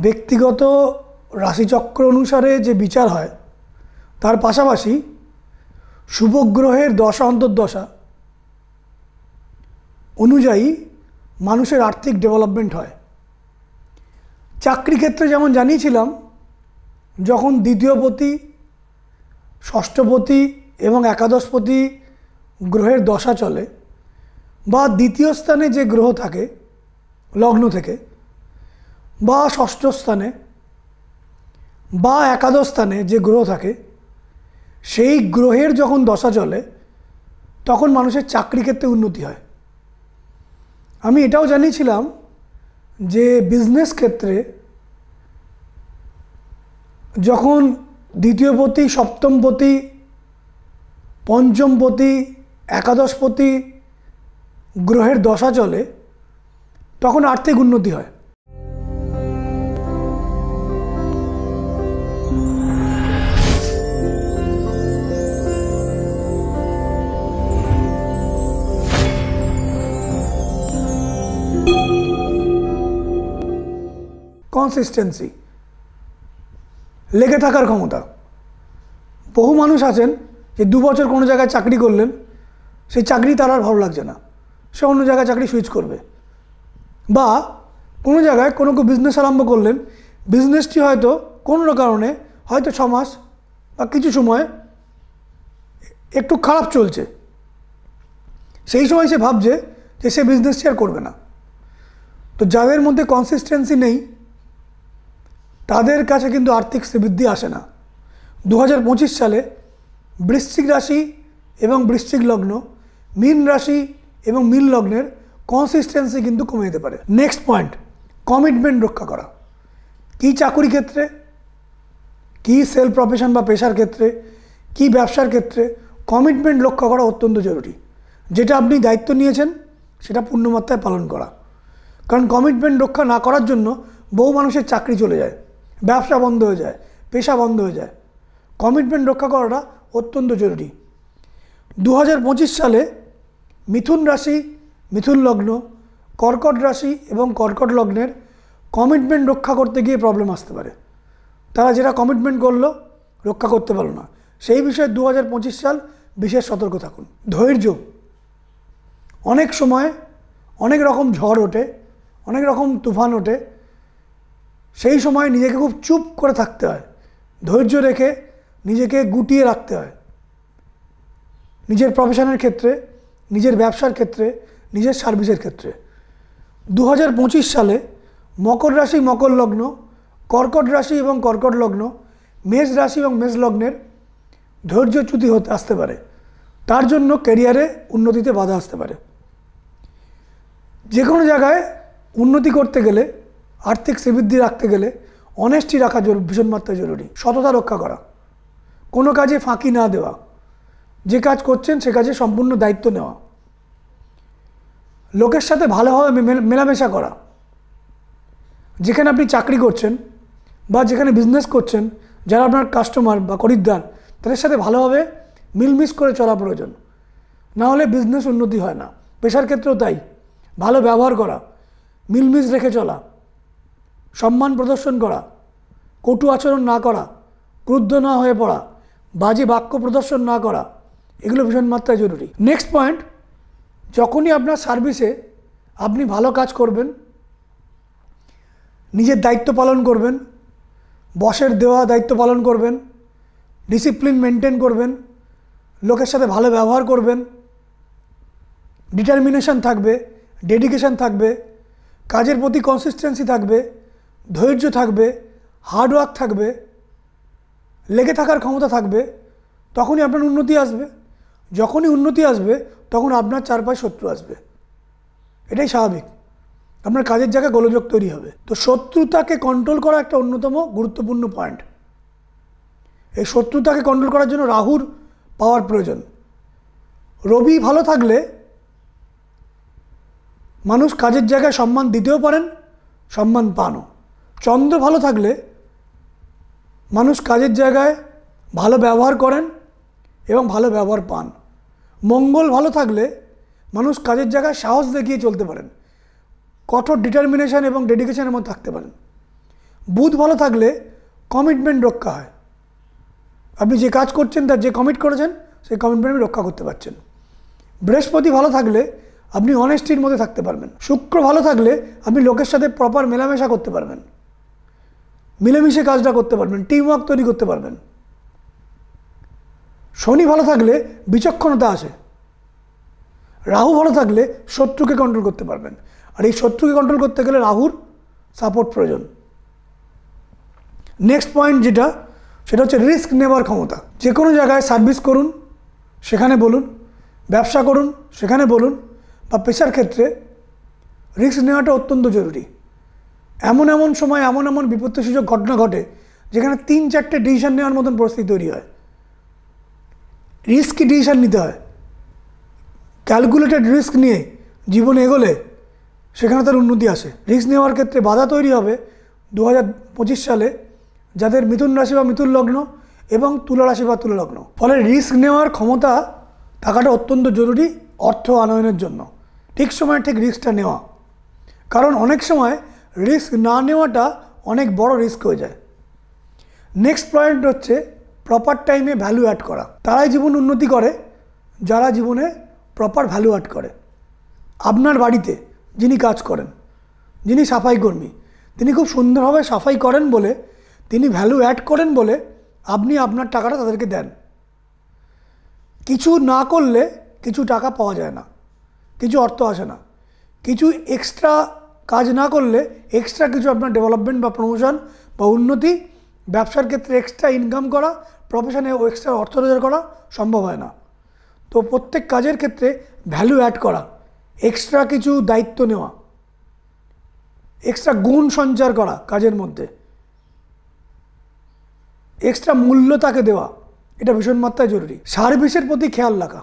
ব্যক্তিগত রাশিচক্র অনুসারে যে বিচার হয় তার পাশাপাশি শুভগ্রহের দশা অন্তর্দশা অনুযায়ী মানুষের আর্থিক ডেভেলপমেন্ট হয়। চাকরি ক্ষেত্রে যেমন জানিয়েছিলাম, যখন দ্বিতীয়পতি, ষষ্ঠপতি এবং একাদশপতি গ্রহের দশা চলে বা দ্বিতীয় স্থানে যে গ্রহ থাকে লগ্ন থেকে, বা ষষ্ঠ স্থানে বা একাদশ স্থানে যে গ্রহ থাকে, সেই গ্রহের যখন দশা চলে তখন মানুষের চাকরি ক্ষেত্রে উন্নতি হয়। আমি এটাও জানিয়েছিলাম যে বিজনেস ক্ষেত্রে যখন দ্বিতীয়পতি, সপ্তমপতি, পঞ্চমপতি, একাদশপতি গ্রহের দশা চলে তখন আর্থিক উন্নতি হয়। কনসিস্টেন্সি, লেগে থাকার ক্ষমতা। বহু মানুষ আছেন যে 2 বছর কোনো জায়গায় চাকরি করলেন, সেই চাকরি তার আর ভালো লাগছে না, সে অন্য জায়গায় চাকরি সুইচ করবে। বা কোনো জায়গায় কোনো বিজনেস আরম্ভ করলেন, বিজনেসটি হয়তো কোনো কারণে হয়তো 6 মাস বা কিছু সময় একটু খারাপ চলছে, সেই সময় সে ভাবছে যে সে বিজনেসটি আর করবে না। তো যাদের মধ্যে কনসিস্টেন্সি নেই তাদের কাছে কিন্তু আর্থিক শ্রীবৃদ্ধি আসে না। 2025 সালে বৃশ্চিক রাশি এবং বৃশ্চিক লগ্ন, মীন রাশি এবং মীন লগ্নের কনসিস্টেন্সি কিন্তু কমে যেতে পারে। নেক্সট পয়েন্ট, কমিটমেন্ট রক্ষা করা। কি চাকরি ক্ষেত্রে, কি সেলফ প্রফেশন বা পেশার ক্ষেত্রে, কি ব্যবসার ক্ষেত্রে কমিটমেন্ট রক্ষা করা অত্যন্ত জরুরি। যেটা আপনি দায়িত্ব নিয়েছেন সেটা পূর্ণমাত্রায় পালন করা। কারণ কমিটমেন্ট রক্ষা না করার জন্য বহু মানুষের চাকরি চলে যায়, ব্যবসা বন্ধ হয়ে যায়, পেশা বন্ধ হয়ে যায়। কমিটমেন্ট রক্ষা করাটা অত্যন্ত জরুরি। 2025 সালে মিথুন রাশি, মিথুন লগ্ন, কর্কট রাশি এবং কর্কট লগ্নের কমিটমেন্ট রক্ষা করতে গিয়ে প্রবলেম আসতে পারে। তারা যেটা কমিটমেন্ট করলো রক্ষা করতে পারলো না, সেই বিষয়ে 2025 সাল বিশেষ সতর্ক থাকুন। ধৈর্য, অনেক সময় অনেক রকম ঝড় ওঠে, অনেক রকম তুফান ওঠে, সেই সময় নিজেকে খুব চুপ করে থাকতে হয়, ধৈর্য রেখে নিজেকে গুটিয়ে রাখতে হয়। নিজের প্রফেশনের ক্ষেত্রে, নিজের ব্যবসার ক্ষেত্রে, নিজের সার্ভিসের ক্ষেত্রে। 2025 সালে মকর রাশি, মকর লগ্ন, কর্কট রাশি এবং কর্কট লগ্ন, মেষ রাশি এবং মেষ লগ্নের ধৈর্যচ্যুতি আসতে পারে। তার জন্য ক্যারিয়ারে উন্নতিতে বাধা আসতে পারে। যে কোনো জায়গায় উন্নতি করতে গেলে, আর্থিক শ্রীবৃদ্ধি রাখতে গেলে অনেস্টি রাখা ভীষণ মাত্রায় জরুরি। সততা রক্ষা করা, কোনো কাজে ফাঁকি না দেওয়া, যে কাজ করছেন সে কাজে সম্পূর্ণ দায়িত্ব নেওয়া, লোকের সাথে ভালোভাবে মেলামেশা করা। যেখানে আপনি চাকরি করছেন বা যেখানে বিজনেস করছেন, যারা আপনার কাস্টমার বা খরিদ্দার, তাদের সাথে ভালোভাবে মিলমিশ করে চলা প্রয়োজন, না হলে বিজনেস উন্নতি হয় না। পেশার ক্ষেত্রেও তাই, ভালো ব্যবহার করা, মিলমিশ রেখে চলা, সম্মান প্রদর্শন করা, কটু আচরণ না করা, ক্রুদ্ধ না হয়ে পড়া, বাজে বাক্য প্রদর্শন না করা, এগুলো ভীষণ মাত্রায় জরুরি। নেক্সট পয়েন্ট, যখনই আপনার সার্ভিসে আপনি ভালো কাজ করবেন, নিজের দায়িত্ব পালন করবেন, বসের দেওয়া দায়িত্ব পালন করবেন, ডিসিপ্লিন মেনটেন করবেন, লোকের সাথে ভালো ব্যবহার করবেন, ডিটারমিনেশন থাকবে, ডেডিকেশন থাকবে, কাজের প্রতি কনসিস্টেন্সি থাকবে, ধৈর্য থাকবে, হার্ডওয়ার্ক থাকবে, লেগে থাকার ক্ষমতা থাকবে, তখনই আপনার উন্নতি আসবে। যখনই উন্নতি আসবে তখন আপনার চারপাশে শত্রু আসবে, এটাই স্বাভাবিক। আপনার কাজের জায়গায় গোলযোগ তৈরি হবে। তো শত্রুতাকে কন্ট্রোল করা একটা অন্যতম গুরুত্বপূর্ণ পয়েন্ট। এই শত্রুতাকে কন্ট্রোল করার জন্য রাহুর পাওয়ার প্রয়োজন। রবি ভালো থাকলে মানুষ কাজের জায়গায় সম্মান দিতেও পারেন, সম্মান পানও। চন্দ্র ভালো থাকলে মানুষ কাজের জায়গায় ভালো ব্যবহার করেন এবং ভালো ব্যবহার পান। মঙ্গল ভালো থাকলে মানুষ কাজের জায়গায় সাহস দেখিয়ে চলতে পারেন, কঠোর ডিটারমিনেশন এবং ডেডিকেশনের মধ্যে থাকতে পারেন। বুধ ভালো থাকলে কমিটমেন্ট রক্ষা হয়। আপনি যে কাজ করছেন তার যে কমিট করেছেন সেই কমিটমেন্ট রক্ষা করতে পারছেন। বৃহস্পতি ভালো থাকলে আপনি অনেস্টির মধ্যে থাকতে পারবেন। শুক্র ভালো থাকলে আপনি লোকের সাথে প্রপার মেলামেশা করতে পারবেন, মিলেমিশে কাজটা করতে পারবেন, টিম ওয়ার্ক তৈরি করতে পারবেন। শনি ভালো থাকলে বিচক্ষণতা আসে। রাহু ভালো থাকলে শত্রুকে কন্ট্রোল করতে পারবেন, আর এই শত্রুকে কন্ট্রোল করতে গেলে রাহুর সাপোর্ট প্রয়োজন। নেক্সট পয়েন্ট যেটা, সেটা হচ্ছে রিস্ক নেওয়ার ক্ষমতা। যে কোনো জায়গায় সার্ভিস করুন সেখানে বলুন, ব্যবসা করুন সেখানে বলুন, বা পেশার ক্ষেত্রে রিস্ক নেওয়াটা অত্যন্ত জরুরি। এমন এমন সময় এমন এমন বিপত্তিসূচক ঘটনা ঘটে যেখানে 3-4টে ডিসিশন নেওয়ার মতন পরিস্থিতি তৈরি হয়। রিস্কি ডিসিশন নিতে হয়। ক্যালকুলেটেড রিস্ক নিয়ে জীবনে এগোলে সেখানে তার উন্নতি আসে। রিস্ক নেওয়ার ক্ষেত্রে বাধা তৈরি হবে 2025 সালে যাদের মিথুন রাশি বা মিথুন লগ্ন এবং তুলা রাশি বা তুলা লগ্ন। ফলে রিস্ক নেওয়ার ক্ষমতা থাকাটা অত্যন্ত জরুরি অর্থ আনয়নের জন্য। ঠিক সময়ে ঠিক রিস্কটা নেওয়া, কারণ অনেক সময় রিস্ক না নেওয়াটা অনেক বড় রিস্ক হয়ে যায়। নেক্সট পয়েন্ট হচ্ছে প্রপার টাইমে ভ্যালু অ্যাড করা। তারাই জীবন উন্নতি করে যারা জীবনে প্রপার ভ্যালু অ্যাড করে। আপনার বাড়িতে যিনি কাজ করেন, যিনি সাফাই কর্মী, তিনি খুব সুন্দরভাবে সাফাই করেন বলে, তিনি ভ্যালু অ্যাড করেন বলে আপনি আপনার টাকাটা তাদেরকে দেন। কিছু না করলে কিছু টাকা পাওয়া যায় না, কিছু অর্থ আসে না। কিছু এক্সট্রা কাজ না করলে এক্সট্রা কিছু আপনার ডেভেলপমেন্ট বা প্রমোশন বা উন্নতি, ব্যবসার ক্ষেত্রে এক্সট্রা ইনকাম করা, প্রফেশনে এক্সট্রা অর্থ রোজগার করা সম্ভব হয় না। তো প্রত্যেক কাজের ক্ষেত্রে ভ্যালু অ্যাড করা, এক্সট্রা কিছু দায়িত্ব নেওয়া, এক্সট্রা গুণ সঞ্চার করা কাজের মধ্যে, এক্সট্রা মূল্য তাকে দেওয়া, এটা ভীষণ মাত্রায় জরুরি। সার্ভিসের প্রতি খেয়াল রাখা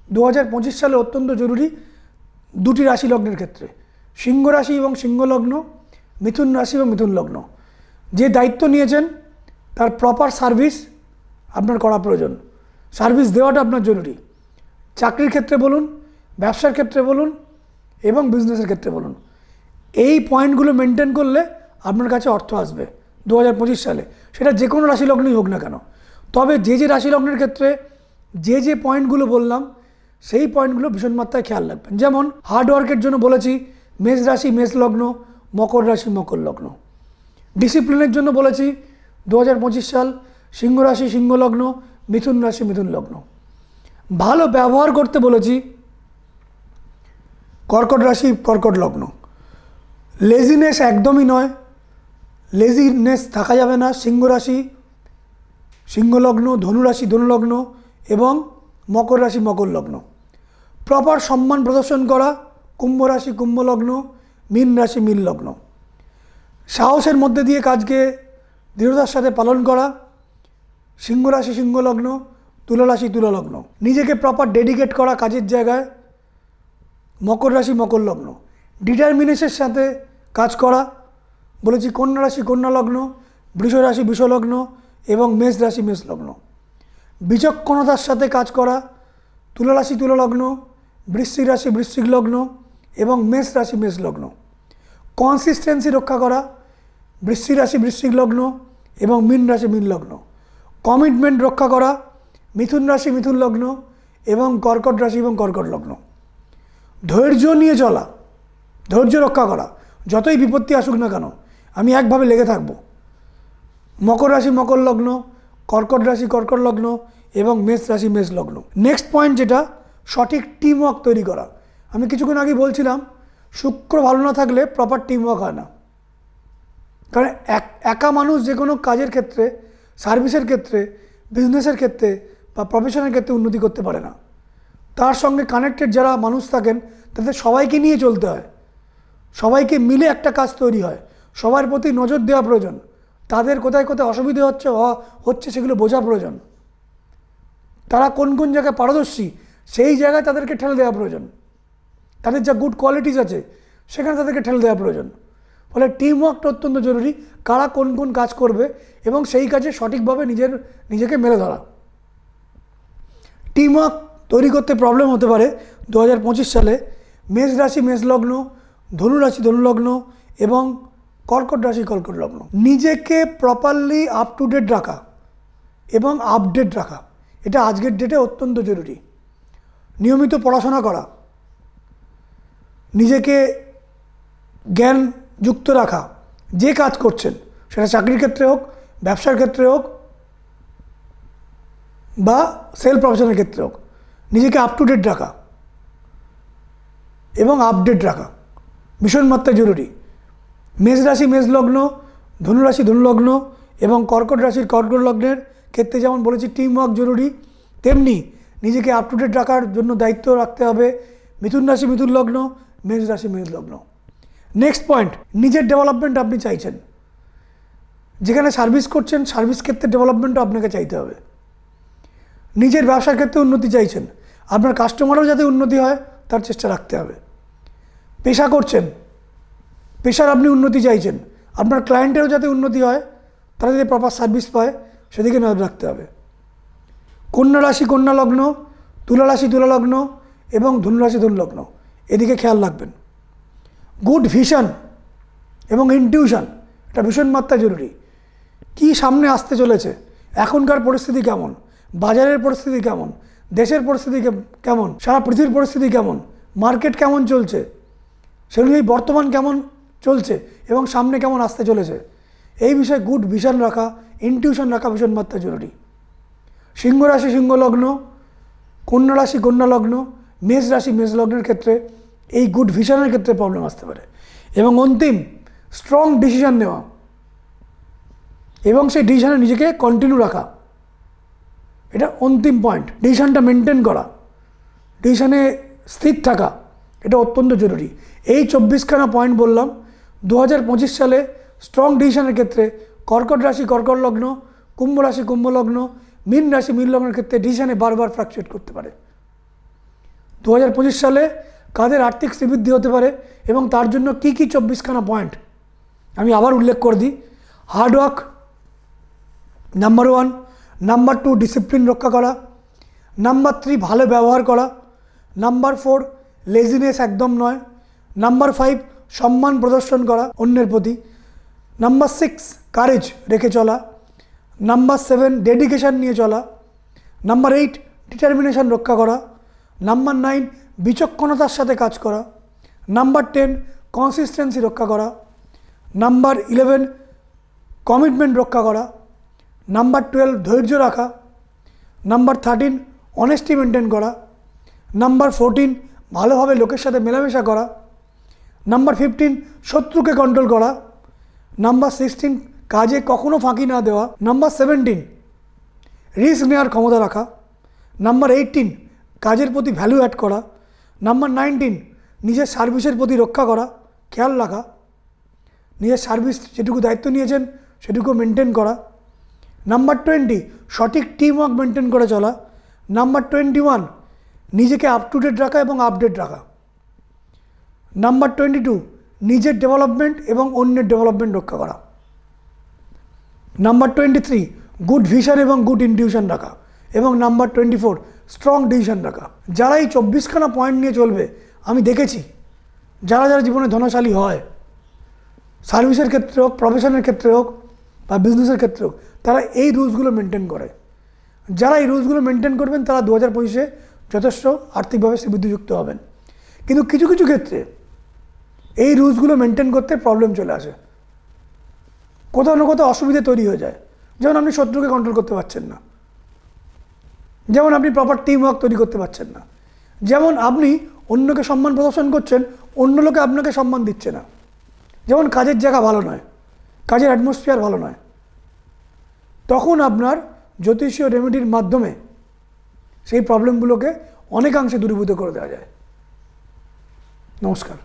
2025 সালে অত্যন্ত জরুরি দুটি রাশি লগ্নের ক্ষেত্রে, সিংহ রাশি এবং সিংহ লগ্ন, মিথুন রাশি এবং মিথুন লগ্ন। যে দায়িত্ব নিয়েছেন তার প্রপার সার্ভিস আপনার করা প্রয়োজন। সার্ভিস দেওয়াটা আপনার জরুরি। চাকরির ক্ষেত্রে বলুন, ব্যবসার ক্ষেত্রে বলুন এবং বিজনেসের ক্ষেত্রে বলুন। এই পয়েন্টগুলো মেনটেন করলে আপনার কাছে অর্থ আসবে 2025 সালে, সেটা যে কোনো রাশি লগ্নই হোক না কেন। তবে যে যে রাশি লগ্নের ক্ষেত্রে যে যে পয়েন্টগুলো বললাম সেই পয়েন্টগুলো ভীষণ মাত্রায় খেয়াল রাখবেন। যেমন হার্ডওয়ার্কের জন্য বলেছি মেষ রাশি মেষ লগ্ন, মকর রাশি মকর লগ্ন। ডিসিপ্লিনের জন্য বলেছি 2025 সাল সিংহ রাশি সিংহ লগ্ন, মিথুন রাশি মিথুন লগ্ন। ভালো ব্যবহার করতে বলেছি কর্কট রাশি কর্কট লগ্ন। লেজিনেস একদমই নয়, লেজিনেস থাকা যাবে না সিংহ রাশি সিংহ লগ্ন, ধনু রাশি ধনু লগ্ন এবং মকর রাশি মকর লগ্ন। প্রপার সম্মান প্রদর্শন করা কুম্ভ রাশি কুম্ভ লগ্ন, মীন রাশি মীন লগ্ন। সাহসের মধ্যে দিয়ে কাজকে দৃঢ়তার সাথে পালন করা সিংহ রাশি সিংহ লগ্ন, তুলা রাশি তুলা লগ্ন। নিজেকে প্রপার ডেডিকেট করা কাজের জায়গায় মকর রাশি মকর লগ্ন। ডিটারমিনেশনের সাথে কাজ করা বলেছি কন্যা রাশি কন্যা লগ্ন, বৃষ রাশি বৃষ লগ্ন এবং মেষ রাশি মেষ লগ্ন। বিচক্ষণতার সাথে কাজ করা তুলা রাশি তুলা লগ্ন, বৃশ্চিক রাশি বৃশ্চিক লগ্ন এবং মেষ রাশি মেষ লগ্ন। কনসিস্টেন্সি রক্ষা করা বৃশ্চিক রাশি বৃশ্চিক লগ্ন এবং মীন রাশি মীন লগ্ন। কমিটমেন্ট রক্ষা করা মিথুন রাশি মিথুন লগ্ন এবং কর্কট রাশি এবং কর্কট লগ্ন। ধৈর্য নিয়ে চলা, ধৈর্য রক্ষা করা, যতই বিপত্তি আসুক না কেন আমি একভাবে লেগে থাকব। মকর রাশি মকর লগ্ন, কর্কট রাশি কর্কট লগ্ন এবং মেষ রাশি মেষ লগ্ন। নেক্সট পয়েন্ট যেটা, সঠিক টিম ওয়ার্ক তৈরি করা। আমি কিছুক্ষণ আগে বলছিলাম শুক্র ভালো না থাকলে প্রপার টিম ওয়ার্ক হয় না। কারণ একা মানুষ যে কোনো কাজের ক্ষেত্রে, সার্ভিসের ক্ষেত্রে, বিজনেসের ক্ষেত্রে বা প্রফেশনের ক্ষেত্রে উন্নতি করতে পারে না। তার সঙ্গে কানেক্টেড যারা মানুষ থাকেন তাদের সবাইকে নিয়ে চলতে হয়, সবাইকে মিলে একটা কাজ তৈরি হয়, সবার প্রতি নজর দেওয়া প্রয়োজন, তাদের কোথায় কোথায় অসুবিধে হচ্ছে সেগুলো বোঝা প্রয়োজন, তারা কোন কোন জায়গায় পারদর্শী সেই জায়গায় তাদেরকে ঠেলে দেওয়া প্রয়োজন, তাদের যা গুড কোয়ালিটিস আছে সেখানে তাদেরকে ঠেলে দেওয়া প্রয়োজন। ফলে টিম ওয়ার্কটা অত্যন্ত জরুরি, কারা কোন কোন কাজ করবে এবং সেই কাজে সঠিকভাবে নিজেকে মেলে ধরা। টিম ওয়ার্ক তৈরি করতে প্রবলেম হতে পারে 2025 সালে মেষ রাশি মেষ লগ্ন, ধনু রাশি ধনু লগ্ন এবং কর্কট রাশি কর্কট লগ্ন, নিজেকে প্রপারলি আপ টু ডেট রাখা এবং আপডেট রাখা, এটা আজকের ডেটে অত্যন্ত জরুরি। নিয়মিত পড়াশোনা করা, নিজেকে জ্ঞানযুক্ত রাখা, যে কাজ করছেন সেটা চাকরির ক্ষেত্রে হোক, ব্যবসার ক্ষেত্রে হোক বা সেল প্রফেশনের ক্ষেত্রে হোক, নিজেকে আপ টু ডেট রাখা এবং আপডেট রাখা ভীষণ মাত্রায় জরুরি। মেষ রাশি মেষ লগ্ন, ধনুরাশি ধনু লগ্ন এবং কর্কট রাশির কর্কট লগ্নের ক্ষেত্রে যেমন বলেছি টিম ওয়ার্ক জরুরি, তেমনি নিজেকে আপ টু ডেট রাখার জন্য দায়িত্ব রাখতে হবে মিথুন রাশি মিথুন লগ্ন, মেষ রাশি মেষ লগ্ন। নেক্সট পয়েন্ট, নিজের ডেভেলপমেন্ট আপনি চাইছেন, যেখানে সার্ভিস করছেন সার্ভিস ক্ষেত্রে ডেভেলপমেন্টও আপনাকে চাইতে হবে। নিজের ব্যবসার ক্ষেত্রে উন্নতি চাইছেন, আপনার কাস্টমারও যাতে উন্নতি হয় তার চেষ্টা রাখতে হবে। পেশা করছেন, পেশার আপনি উন্নতি চাইছেন, আপনার ক্লায়েন্টেরও যাতে উন্নতি হয়, তারা যাতে প্রপার সার্ভিস পায় সেদিকে নজর রাখতে হবে। কন্যা রাশি কন্যা লগ্ন, তুলা রাশি তুলা লগ্ন এবং ধনুরাশি ধনু লগ্ন, এদিকে খেয়াল রাখবেন। গুড ভিশন এবং ইনটিউশন এটা ভীষণ মাত্রায় জরুরি। কি সামনে আসতে চলেছে, এখনকার পরিস্থিতি কেমন, বাজারের পরিস্থিতি কেমন, দেশের পরিস্থিতি কেমন, সারা পৃথিবীর পরিস্থিতি কেমন, মার্কেট কেমন চলছে, সেগুলি বর্তমান কেমন চলছে এবং সামনে কেমন আসতে চলেছে, এই বিষয়ে গুড ভিশন রাখা, ইনটিউশন রাখা ভীষণ মাত্রায় জরুরি। সিংহ রাশি সিংহ লগ্ন, কন্যা রাশি কন্যা লগ্ন, মেষ রাশি মেষ লগ্নের ক্ষেত্রে এই গুড ভিশনের ক্ষেত্রে প্রবলেম আসতে পারে এবং অন্তিম স্ট্রং ডিসিশন নেওয়া এবং সেই ডিসিশনে নিজেকে কন্টিনিউ রাখা, এটা অন্তিম পয়েন্ট। ডিসিশনটা মেনটেন করা, ডিসিশনে স্থির থাকা, এটা অত্যন্ত জরুরি। এই 24খানা পয়েন্ট বললাম। 2025 সালে স্ট্রং ডিসিশনের ক্ষেত্রে কর্কট রাশি কর্কট লগ্ন, কুম্ভ রাশি কুম্ভ লগ্ন, মীন রাশি মীন লগ্নের ক্ষেত্রে ডিসিশনে বারবার ফ্লাকচুয়েট করতে পারে। 2025 সালে কাদের আর্থিক শ্রীবৃদ্ধি হতে পারে এবং তার জন্য কি কি 24খানা পয়েন্ট আমি আবার উল্লেখ করে দিই। হার্ডওয়ার্ক নাম্বার 1, নাম্বার 2 ডিসিপ্লিন রক্ষা করা, নাম্বার 3 ভালো ব্যবহার করা, নাম্বার 4 লেজিনেস একদম নয়, নাম্বার 5 সম্মান প্রদর্শন করা অন্যের প্রতি, নাম্বার 6 কারেজ রেখে চলা, নাম্বার 7 ডেডিকেশন নিয়ে চলা, নাম্বার 8 ডিটারমিনেশন রক্ষা করা, নাম্বার 9 বিচক্ষণতার সাথে কাজ করা, নাম্বার 10 কনসিস্টেন্সি রক্ষা করা, নাম্বার 11 কমিটমেন্ট রক্ষা করা, নাম্বার 12 ধৈর্য রাখা, নাম্বার 13 অনেস্টি মেনটেন করা, নাম্বার 14 ভালোভাবে লোকের সাথে মেলামেশা করা, নাম্বার 15 শত্রুকে কন্ট্রোল করা, নাম্বার 16 কাজে কখনো ফাঁকি না দেওয়া, নাম্বার 17 রিস্ক নেওয়ার ক্ষমতা রাখা, নাম্বার 18 কাজের প্রতি ভ্যালু অ্যাড করা, নাম্বার 19 নিজের সার্ভিসের প্রতি রক্ষা করা, খেয়াল রাখা, নিজের সার্ভিস যেটুকু দায়িত্ব নিয়েছেন সেটুকু মেনটেন করা, নাম্বার 20 সঠিক টিম ওয়ার্ক মেনটেন করে চলা, নাম্বার 21 নিজেকে আপ টু ডেট রাখা এবং আপডেট রাখা, নাম্বার 22 নিজের ডেভেলপমেন্ট এবং অন্যের ডেভেলপমেন্ট রক্ষা করা, নাম্বার 23 গুড ভিশন এবং গুড ইনটিউশন রাখা এবং নাম্বার 24 স্ট্রং ডিসিশন রাখা। যারা এই 24খানা পয়েন্ট নিয়ে চলবে, আমি দেখেছি যারা যারা জীবনে ধনশালী হয়, সার্ভিসের ক্ষেত্রে হোক, প্রফেশনের ক্ষেত্রে হোক বা বিজনেসের ক্ষেত্রে হোক, তারা এই রুলসগুলো মেনটেন করে। যারা এই রুলসগুলো মেনটেন করবেন তারা 2025-এ যথেষ্ট আর্থিকভাবে শ্রীবৃদ্ধিযুক্ত হবেন। কিন্তু কিছু কিছু ক্ষেত্রে এই রুলসগুলো মেনটেন করতে প্রবলেম চলে আসে, কোথাও না কোথাও অসুবিধে তৈরি হয়ে যায়। যেমন আপনি শত্রুকে কন্ট্রোল করতে পারছেন না, যেমন আপনি প্রপার টিম ওয়ার্ক তৈরি করতে পারছেন না, যেমন আপনি অন্যকে সম্মান প্রদর্শন করছেন, অন্য লোকে আপনাকে সম্মান দিচ্ছে না, যেমন কাজের জায়গা ভালো নয়, কাজের অ্যাটমসফিয়ার ভালো নয়। তখন আপনার জ্যোতিষীয় রেমেডির মাধ্যমে সেই প্রবলেমগুলোকে অনেকাংশে দূরীভূত করে দেওয়া যায়। নমস্কার।